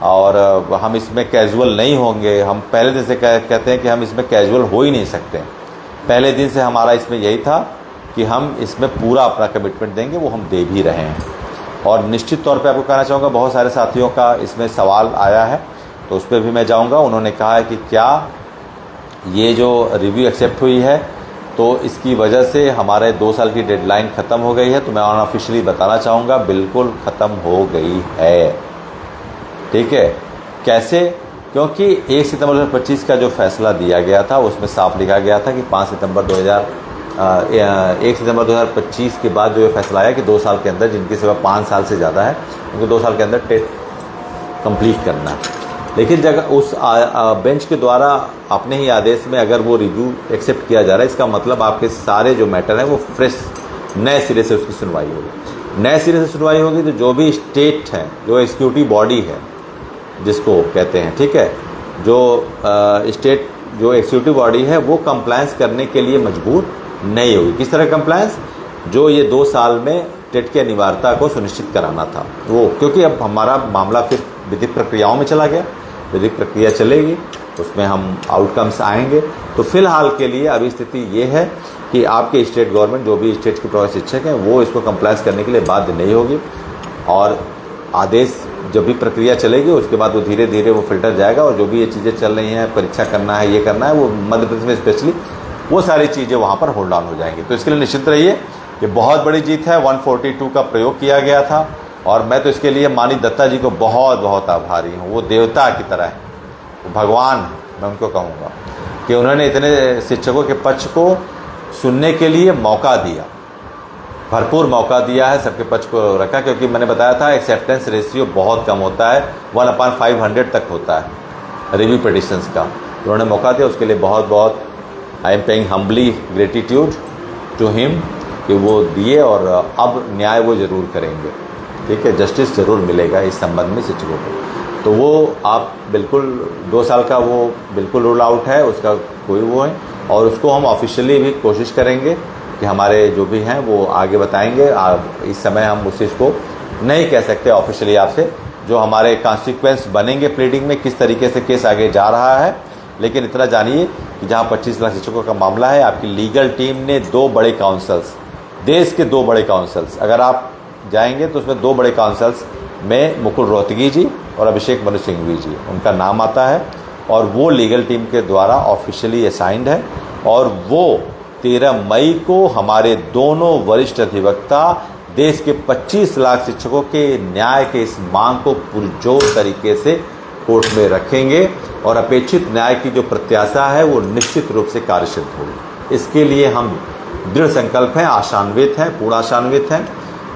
Speaker 1: और हम इसमें कैजुअल नहीं होंगे। हम पहले दिन से कहते हैं कि हम इसमें कैजुअल हो ही नहीं सकते। पहले दिन से हमारा इसमें यही था कि हम इसमें पूरा अपना कमिटमेंट देंगे, वो हम दे भी रहे हैं। और निश्चित तौर पे आपको कहना चाहूँगा, बहुत सारे साथियों का इसमें सवाल आया है तो उस पर भी मैं जाऊँगा। उन्होंने कहा है कि क्या ये जो रिव्यू एक्सेप्ट हुई है तो इसकी वजह से हमारे 2 साल की डेडलाइन ख़त्म हो गई है। तो मैं अनऑफिशियली बताना चाहूँगा, बिल्कुल ख़त्म हो गई है। ठीक है, कैसे? क्योंकि 1 सितंबर 2025 का जो फैसला दिया गया था उसमें साफ लिखा गया था कि 1 सितंबर 2025 के बाद जो ये फैसला आया कि 2 साल के अंदर जिनकी सेवा 5 साल से ज़्यादा है उनको 2 साल के अंदर टेट कंप्लीट करना है। लेकिन जगह उस बेंच के द्वारा अपने ही आदेश में अगर वो रिव्यू एक्सेप्ट किया जा रहा है, इसका मतलब आपके सारे जो मैटर हैं वो फ्रेश नए सिरे से उसकी सुनवाई होगी। नए सिरे से सुनवाई होगी तो जो भी स्टेट है, जो एग्जीक्यूटिव बॉडी है जिसको कहते हैं, ठीक है, जो स्टेट जो एग्जीक्यूटिव बॉडी है वो कंप्लायंस करने के लिए मजबूर नहीं होगी। किस तरह कंप्लायंस? जो ये 2 साल में टेट की अनिवार्यता को सुनिश्चित कराना था वो, क्योंकि अब हमारा मामला फिर विधिक प्रक्रियाओं में चला गया, विधिक प्रक्रिया चलेगी, उसमें हम आउटकम्स आएंगे। तो फिलहाल के लिए अभी स्थिति ये है कि आपके स्टेट गवर्नमेंट, जो भी स्टेट के प्रभारी शिक्षक हैं, वो इसको कंप्लायंस करने के लिए बाध्य नहीं होगी। और आदेश जब भी प्रक्रिया चलेगी उसके बाद वो धीरे धीरे वो फिल्टर जाएगा और जो भी ये चीज़ें चल रही हैं, परीक्षा करना है, ये करना है, वो मध्य प्रदेश में स्पेशली वो सारी चीज़ें वहाँ पर होल्ड ऑन हो जाएंगी। तो इसके लिए निश्चित रहिए, ये बहुत बड़ी जीत है। 142 का प्रयोग किया गया था और मैं तो इसके लिए मानी दत्ता जी को बहुत बहुत आभारी हूँ। वो देवता की तरह है, वो भगवान है, मैं उनको कहूँगा कि उन्होंने इतने शिक्षकों के पक्ष को सुनने के लिए मौका दिया, भरपूर मौका दिया है, सबके पक्ष को रखा। क्योंकि मैंने बताया था एक्सेप्टेंस रेशियो बहुत कम होता है, 1/500 तक होता है रिव्यू पिटिशंस का। उन्होंने मौका दिया, उसके लिए बहुत बहुत I am paying humbly gratitude to him कि वो दिए और अब न्याय वो ज़रूर करेंगे। ठीक है, जस्टिस ज़रूर मिलेगा इस संबंध में शिक्षकों को। तो वो आप बिल्कुल 2 साल का वो बिल्कुल रूल आउट है, उसका कोई वो है। और उसको हम ऑफिशियली भी कोशिश करेंगे कि हमारे जो भी हैं वो आगे बताएंगे। इस समय हम उस चीज़ को नहीं कह सकते ऑफिशियली आपसे, जो हमारे कॉन्सिक्वेंस बनेंगे प्लीडिंग में, किस तरीके से केस आगे जा रहा है। लेकिन इतना जानिए कि जहाँ 25 लाख शिक्षकों का मामला है, आपकी लीगल टीम ने 2 बड़े काउंसिल्स, देश के 2 बड़े काउंसिल्स, अगर आप जाएंगे तो उसमें 2 बड़े काउंसिल्स में मुकुल रोहतगी जी और अभिषेक मनु सिंघवी जी, उनका नाम आता है। और वो लीगल टीम के द्वारा ऑफिशियली असाइंड है और वो 13 मई को हमारे दोनों वरिष्ठ अधिवक्ता देश के 25 लाख शिक्षकों के न्याय के इस मांग को पुरजोर तरीके से कोर्ट में रखेंगे और अपेक्षित न्याय की जो प्रत्याशा है वो निश्चित रूप से कार्यसिद्ध होगी। इसके लिए हम दृढ़ संकल्प हैं, आशान्वित हैं, पूर्ण आशान्वित हैं।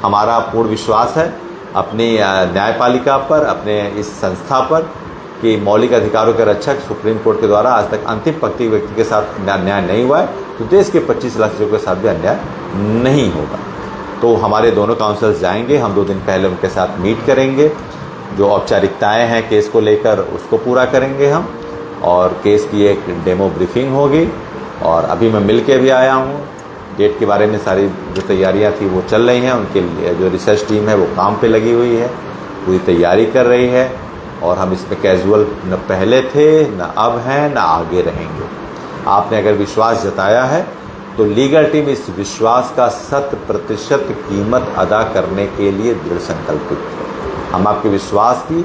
Speaker 1: हमारा पूर्ण विश्वास है अपनी न्यायपालिका पर, अपने इस संस्था पर कि मौलिक अधिकारों के रक्षक सुप्रीम कोर्ट के द्वारा आज तक अंतिम पंक्ति व्यक्ति के साथ न्याय नहीं हुआ है, तो देश के 25 लाख शिक्षकों के साथ भी अन्याय नहीं होगा। तो हमारे दोनों काउंसिल्स जाएंगे, हम 2 दिन पहले उनके साथ मीट करेंगे, जो औपचारिकताएं हैं केस को लेकर उसको पूरा करेंगे हम, और केस की एक डेमो ब्रीफिंग होगी। और अभी मैं मिल के भी आया हूँ, डेट के बारे में सारी जो तैयारियां थी वो चल रही हैं, उनके लिए जो रिसर्च टीम है वो काम पे लगी हुई है, पूरी तैयारी कर रही है। और हम इसमें कैजुअल न पहले थे, न अब हैं, न आगे रहेंगे। आपने अगर विश्वास जताया है तो लीगल टीम इस विश्वास का 100% कीमत अदा करने के लिए दृढ़ संकल्पित है। हम आपके विश्वास की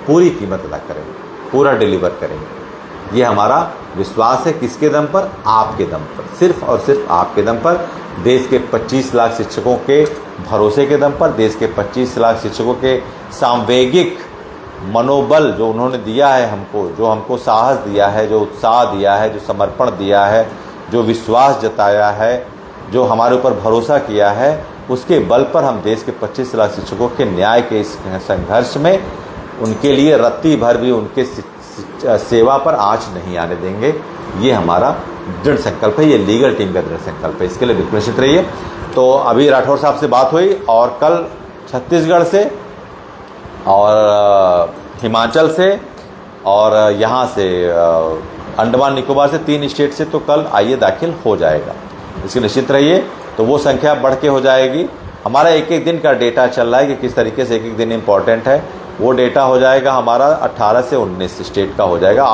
Speaker 1: पूरी कीमत अदा करेंगे, पूरा डिलीवर करेंगे। ये हमारा विश्वास है, किसके दम पर? आपके दम पर, सिर्फ और सिर्फ आपके दम पर, देश के 25 लाख शिक्षकों के भरोसे के दम पर, देश के 25 लाख शिक्षकों के सांवेगिक मनोबल जो उन्होंने दिया है हमको, जो हमको साहस दिया है, जो उत्साह दिया है, जो समर्पण दिया है, जो विश्वास जताया है, जो हमारे ऊपर भरोसा किया है, उसके बल पर हम देश के 25 लाख शिक्षकों के न्याय के इस संघर्ष में उनके लिए रत्ती भर भी उनके सेवा पर आँच नहीं आने देंगे। ये हमारा दृढ़ संकल्प है, ये लीगल टीम का दृढ़ संकल्प है। इसके लिए विकसित रहिए। तो अभी राठौर साहब से बात हुई और कल छत्तीसगढ़ से और हिमाचल से और यहाँ से अंडमान निकोबार से 3 स्टेट से तो कल आईए दाखिल हो जाएगा। इसके निश्चित रहिए। तो वो संख्या बढ़ के हो जाएगी। हमारा एक एक दिन का डेटा चल रहा है कि किस तरीके से एक एक दिन इम्पॉर्टेंट है। वो डेटा हो जाएगा हमारा 18 से 19 स्टेट का हो जाएगा।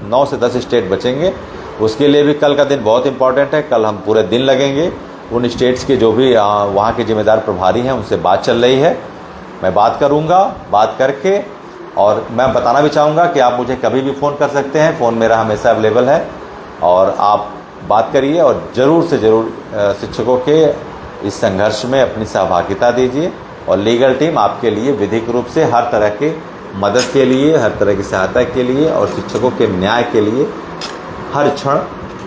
Speaker 1: 9 से 10 स्टेट बचेंगे। उसके लिए भी कल का दिन बहुत इम्पॉर्टेंट है। कल हम पूरे दिन लगेंगे। उन स्टेट्स के जो भी वहाँ के जिम्मेदार प्रभारी हैं उनसे बात चल रही है। मैं बात करूँगा, बात करके और मैं बताना भी चाहूँगा कि आप मुझे कभी भी फ़ोन कर सकते हैं। फ़ोन मेरा हमेशा अवेलेबल है और आप बात करिए और ज़रूर से ज़रूर शिक्षकों के इस संघर्ष में अपनी सहभागिता दीजिए। और लीगल टीम आपके लिए विधिक रूप से हर तरह के मदद के लिए, हर तरह की सहायता के लिए और शिक्षकों के न्याय के लिए हर क्षण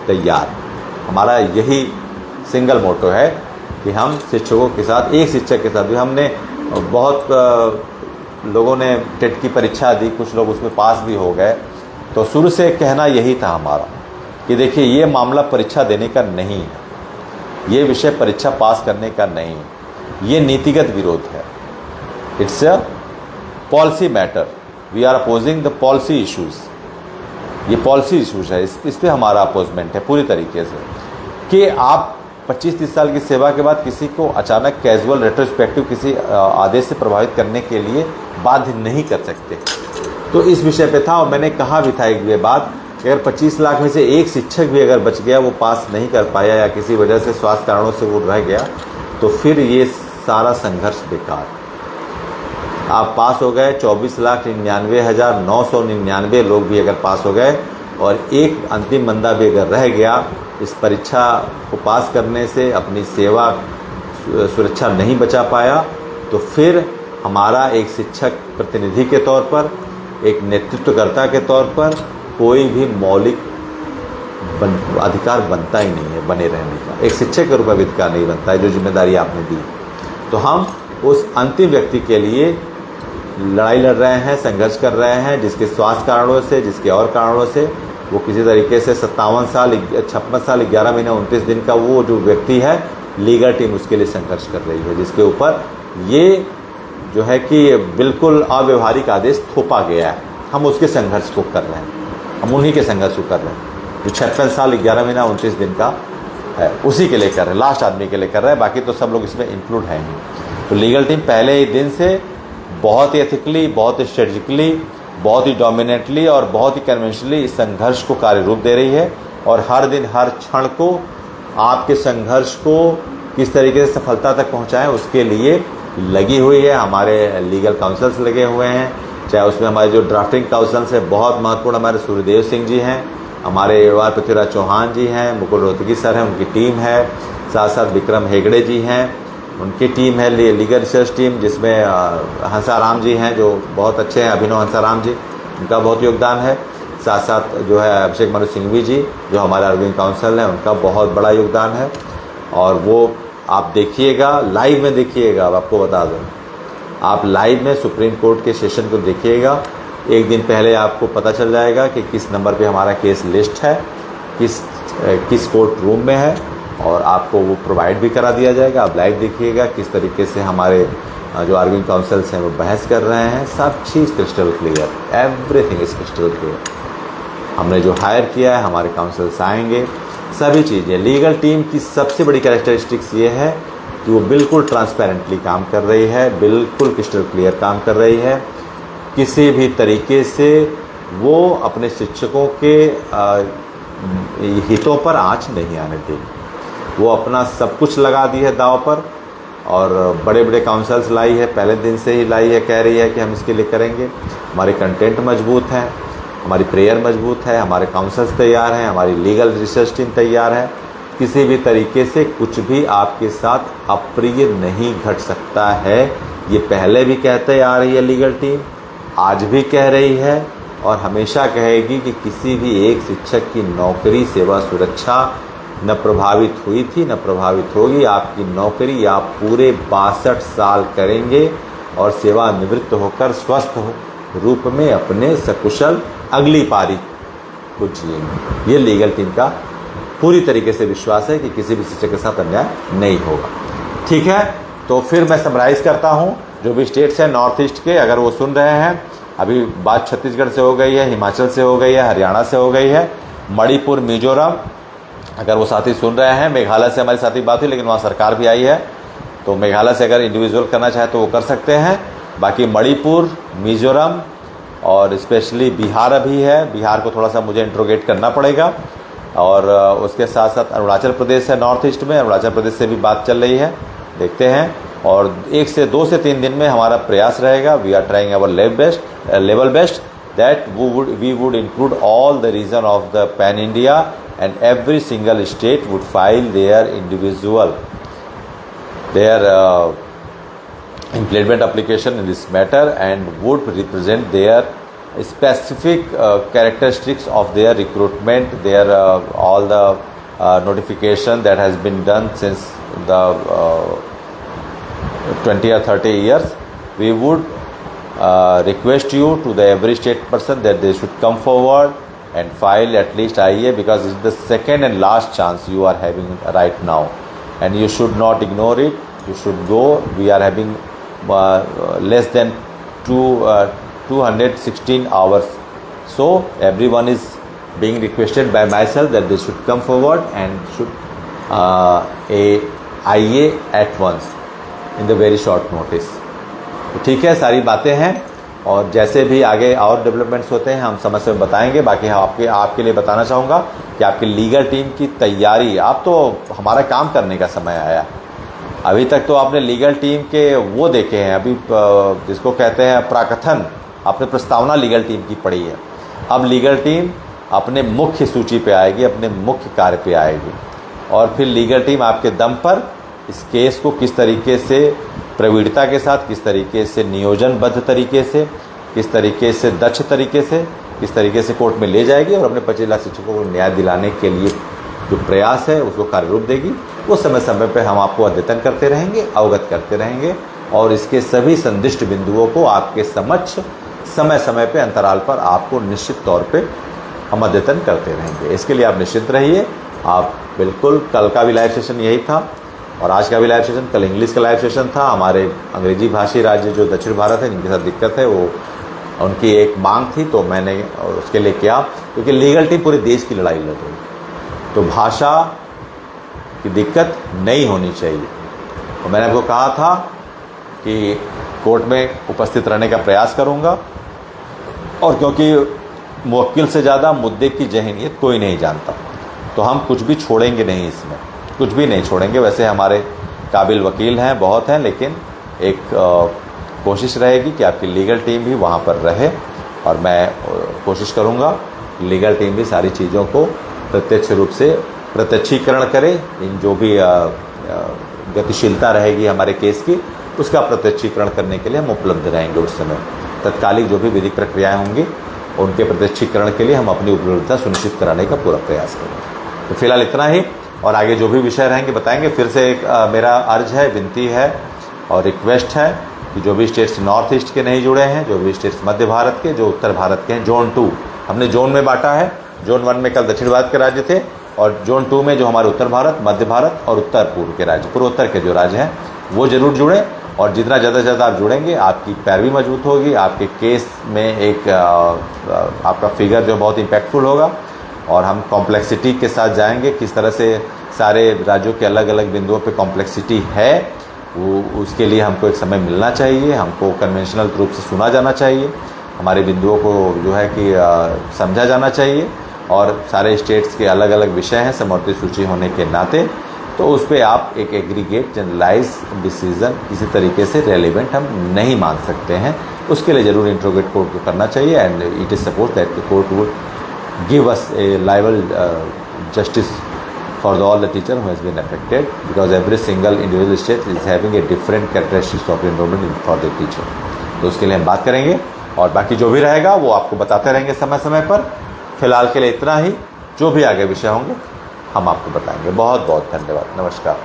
Speaker 1: तैयार। हमारा यही सिंगल मोटो है कि हम शिक्षकों के साथ, एक शिक्षक के साथ भी हमने बहुत लोगों ने टेट की परीक्षा दी, कुछ लोग उसमें पास भी हो गए। तो शुरू से कहना यही था हमारा कि देखिए ये मामला परीक्षा देने का नहीं है, ये विषय परीक्षा पास करने का नहीं है, ये नीतिगत विरोध है। It's a policy matter. We are opposing the policy issues. ये पॉलिसी इश्यूज है, इस पे हमारा अपोजमेंट है पूरी तरीके से कि आप 25-30 साल की सेवा के बाद किसी को अचानक कैजुअल रेट्रोस्पेक्टिव किसी आदेश से प्रभावित करने के लिए बाध्य नहीं कर सकते। तो इस विषय पे था और मैंने कहा भी था एक ये बात कि अगर 25 लाख में से एक शिक्षक भी अगर बच गया, वो पास नहीं कर पाया या किसी वजह से स्वास्थ्य कारणों से वो रह गया, तो फिर ये सारा संघर्ष बेकार। आप पास हो गए, 24,99,999 लोग भी अगर पास हो गए और एक अंतिम बंदा भी अगर रह गया इस परीक्षा को पास करने से, अपनी सेवा सुरक्षा नहीं बचा पाया, तो फिर हमारा एक शिक्षक प्रतिनिधि के तौर पर, एक नेतृत्वकर्ता के तौर पर कोई भी मौलिक अधिकार बनता ही नहीं है बने रहने का। एक शिक्षक के रूप में अधिकार नहीं बनता है जो जिम्मेदारी आपने दी। तो हम उस अंतिम व्यक्ति के लिए लड़ाई लड़ रहे हैं, संघर्ष कर रहे हैं, जिसके स्वास्थ्य कारणों से, जिसके और कारणों से वो किसी तरीके से 57 साल 56 साल 11 महीने 29 दिन का वो जो व्यक्ति है, लीगल टीम उसके लिए संघर्ष कर रही है, जिसके ऊपर ये जो है कि बिल्कुल अव्यवहारिक आदेश थोपा गया है। हम उसके संघर्ष को कर रहे हैं, हम उन्हीं के संघर्ष को कर रहे हैं जो 56 साल 11 महीना 29 दिन का है, उसी के लिए कर रहे हैं, लास्ट आदमी के लिए कर रहे हैं। बाकी तो सब लोग इसमें इंक्लूड हैं ही। तो लीगल टीम पहले ही दिन से बहुत ही एथिकली, बहुत ही स्ट्रेटजिकली, बहुत ही डोमिनेटली और बहुत ही कन्वेंशनली इस संघर्ष को कार्य रूप दे रही है और हर दिन हर क्षण को आपके संघर्ष को किस तरीके से सफलता तक पहुंचाएं उसके लिए लगी हुई है। हमारे लीगल काउंसल्स लगे हुए हैं, चाहे उसमें हमारे जो ड्राफ्टिंग काउंसल्स है बहुत महत्वपूर्ण, हमारे सूर्यदेव सिंह जी हैं, हमारे वार पृथ्वीराज चौहान जी हैं, मुकुल रोहतगी सर हैं, उनकी टीम है, साथ साथ विक्रम हेगड़े जी हैं, उनकी टीम है लीगल रिसर्च टीम, जिसमें हंसाराम जी हैं जो बहुत अच्छे हैं, अभिनव हंसाराम जी, उनका बहुत योगदान है। साथ साथ जो है अभिषेक मनु सिंघवी जी जो हमारे आर्गेनिंग काउंसिल हैं, उनका बहुत बड़ा योगदान है। और वो आप देखिएगा, लाइव में देखिएगा। अब आपको बता दूँ, आप लाइव में सुप्रीम कोर्ट के सेशन को देखिएगा। एक दिन पहले आपको पता चल जाएगा कि किस नंबर पे हमारा केस लिस्ट है, किस कोर्ट रूम में है, और आपको वो प्रोवाइड भी करा दिया जाएगा। आप लाइव देखिएगा किस तरीके से हमारे जो आर्गेनिंग काउंसिल्स हैं वो बहस कर रहे हैं। सब चीज़ crystal clear, everything is crystal clear. हमने जो हायर किया है, हमारे काउंसिल्स आएंगे, सभी चीज़ें। लीगल टीम की सबसे बड़ी कैरेक्टरिस्टिक्स ये है कि वो बिल्कुल ट्रांसपेरेंटली काम कर रही है, बिल्कुल क्रिस्टल क्लियर काम कर रही है। किसी भी तरीके से वो अपने शिक्षकों के हितों पर आँच नहीं आने देगी। वो अपना सब कुछ लगा दी है दांव पर और बड़े बड़े काउंसल्स लाई है, पहले दिन से ही लाई है, कह रही है कि हम इसके लिए करेंगे। हमारे कंटेंट मजबूत हैं, हमारी प्रेयर मजबूत है, हमारे काउंसल्स तैयार हैं, हमारी लीगल रिसर्च टीम तैयार है। किसी भी तरीके से कुछ भी आपके साथ अप्रिय नहीं घट सकता है। ये पहले भी कहते आ रही है लीगल टीम, आज भी कह रही है और हमेशा कहेगी कि किसी भी एक शिक्षक की नौकरी, सेवा, सुरक्षा न प्रभावित हुई थी, न प्रभावित होगी। आपकी नौकरी आप पूरे 62 साल करेंगे और सेवानिवृत्त होकर स्वस्थ रूप में अपने सकुशल अगली पारी को जिएंगे। ये लीगल टीम का पूरी तरीके से विश्वास है कि किसी भी शिक्षक के साथ अन्याय नहीं होगा। ठीक है, तो फिर मैं समराइज़ करता हूँ। जो भी स्टेट्स हैं नॉर्थ ईस्ट के, अगर वो सुन रहे हैं, अभी बात छत्तीसगढ़ से हो गई है, हिमाचल से हो गई है, हरियाणा से हो गई है, मणिपुर, मिजोरम, अगर वो साथी सुन रहे हैं, मेघालय से हमारी साथी बात हुई लेकिन वहाँ सरकार भी आई है, तो मेघालय से अगर इंडिविजुअल करना चाहे तो वो कर सकते हैं। बाकी मणिपुर, मिजोरम और स्पेशली बिहार अभी है, बिहार को थोड़ा सा मुझे इंट्रोगेट करना पड़ेगा। और उसके साथ साथ अरुणाचल प्रदेश है नॉर्थ ईस्ट में, अरुणाचल प्रदेश से भी बात चल रही है, देखते हैं। और 1 से 2 से 3 दिन में हमारा प्रयास रहेगा, we are trying our level best that we would include all the region of the pan India and every single state would file their implement application in this matter and would represent their specific characteristics of their recruitment, their all the notification that has been done since the 20 or 30 years. We would request you to the every state person that they should come forward and file at least IEA, because it's the second and last chance you are having right now, and you should not ignore it. You should go. We are having less than 216 hours, so everyone is being requested by myself that they should come forward and should a IEA at once in the very short notice. तो ठीक है, सारी बातें हैं और जैसे भी आगे और डेवलपमेंट्स होते हैं हम समय से बताएंगे। बाकी आपके लिए बताना चाहूँगा कि आपकी लीगल टीम की तैयारी, आप तो हमारा काम करने का समय आया। अभी तक तो आपने लीगल टीम के वो देखे हैं, अभी जिसको कहते हैं प्राकथन, आपने प्रस्तावना लीगल टीम की पढ़ी है। अब लीगल टीम अपने मुख्य सूची पे आएगी, अपने मुख्य कार्य पे आएगी, और फिर लीगल टीम आपके दम पर इस केस को किस तरीके से प्रवीणता के साथ, किस तरीके से नियोजनबद्ध तरीके से, किस तरीके से दक्ष तरीके से, किस तरीके से कोर्ट में ले जाएगी और अपने 25 लाख शिक्षकों को न्याय दिलाने के लिए जो प्रयास है उसको कार्य रूप देगी। वो समय समय पर हम आपको अद्यतन करते रहेंगे, अवगत करते रहेंगे और इसके सभी संदिष्ट बिंदुओं को आपके समक्ष समय समय पर अंतराल पर आपको निश्चित तौर पर हम अद्यतन करते रहेंगे। इसके लिए आप निश्चित रहिए। आप बिल्कुल, कल का भी लाइव सेशन यही था और आज का भी लाइव सेशन, कल इंग्लिश का लाइव सेशन था। हमारे अंग्रेजी भाषी राज्य जो दक्षिण भारत है, जिनके साथ दिक्कत है, वो उनकी एक मांग थी तो मैंने उसके लिए किया, क्योंकि लीगल टीम पूरे देश की लड़ाई लड़ रही, तो भाषा की दिक्कत नहीं होनी चाहिए। तो मैंने आपको कहा था कि कोर्ट में उपस्थित रहने का प्रयास करूँगा, और क्योंकि मुवक्किल से ज़्यादा मुद्दे की जहनीत कोई नहीं जानता, तो हम कुछ भी छोड़ेंगे नहीं, इसमें कुछ भी नहीं छोड़ेंगे। वैसे हमारे काबिल वकील हैं, बहुत हैं, लेकिन एक कोशिश रहेगी कि आपकी लीगल टीम भी वहाँ पर रहे, और मैं कोशिश करूँगा लीगल टीम भी सारी चीज़ों को प्रत्यक्ष रूप से प्रत्यक्षीकरण करे। इन जो भी गतिशीलता रहेगी हमारे केस की, उसका प्रत्यक्षीकरण करने के लिए हम उपलब्ध रहेंगे। उस समय तत्कालिक जो भी विधिक प्रक्रियाएँ होंगी उनके प्रत्यक्षीकरण के लिए हम अपनी उपलब्धता सुनिश्चित कराने का पूरा प्रयास करेंगे। तो फिलहाल इतना ही, और आगे जो भी विषय रहेंगे बताएंगे। फिर से एक मेरा अर्ज है, विनती है और रिक्वेस्ट है कि जो भी स्टेट्स नॉर्थ ईस्ट के नहीं जुड़े हैं, जो भी स्टेट्स मध्य भारत के, जो उत्तर भारत के हैं, जोन 2 हमने जोन में बांटा है। जोन 1 में कल दक्षिण भारत के राज्य थे, और जोन 2 में जो हमारे उत्तर भारत, मध्य भारत और उत्तर पूर्व के राज्य, पूर्वोत्तर के जो राज्य हैं, वो ज़रूर जुड़ें। और जितना ज़्यादा से ज़्यादा आप जुड़ेंगे, आपकी पैरवी मजबूत होगी, आपके केस में एक आपका फिगर जो बहुत इम्पैक्टफुल होगा, और हम कॉम्प्लेक्सिटी के साथ जाएंगे। किस तरह से सारे राज्यों के अलग अलग बिंदुओं पे कॉम्प्लेक्सिटी है, वो उसके लिए हमको एक समय मिलना चाहिए, हमको कन्वेंशनल रूप से सुना जाना चाहिए, हमारे बिंदुओं को जो है कि समझा जाना चाहिए। और सारे स्टेट्स के अलग अलग विषय हैं समवर्ती सूची होने के नाते, तो उस पर आप एक एग्रीगेट जनरलाइज डिसीज़न किसी तरीके से रेलिवेंट हम नहीं मान सकते हैं। उसके लिए ज़रूर इंट्रोगेट कोर्ट को करना चाहिए, and it is suppose that the court would give us a liable justice for all the teacher who has been affected, because every single individual state is having a different characteristics of enrollment for the teacher. तो उसके लिए हम बात करेंगे, और बाकी जो भी रहेगा वो आपको बताते रहेंगे समय समय पर। फिलहाल के लिए इतना ही, जो भी आगे विषय होंगे हम आपको बताएंगे। बहुत बहुत धन्यवाद, नमस्कार।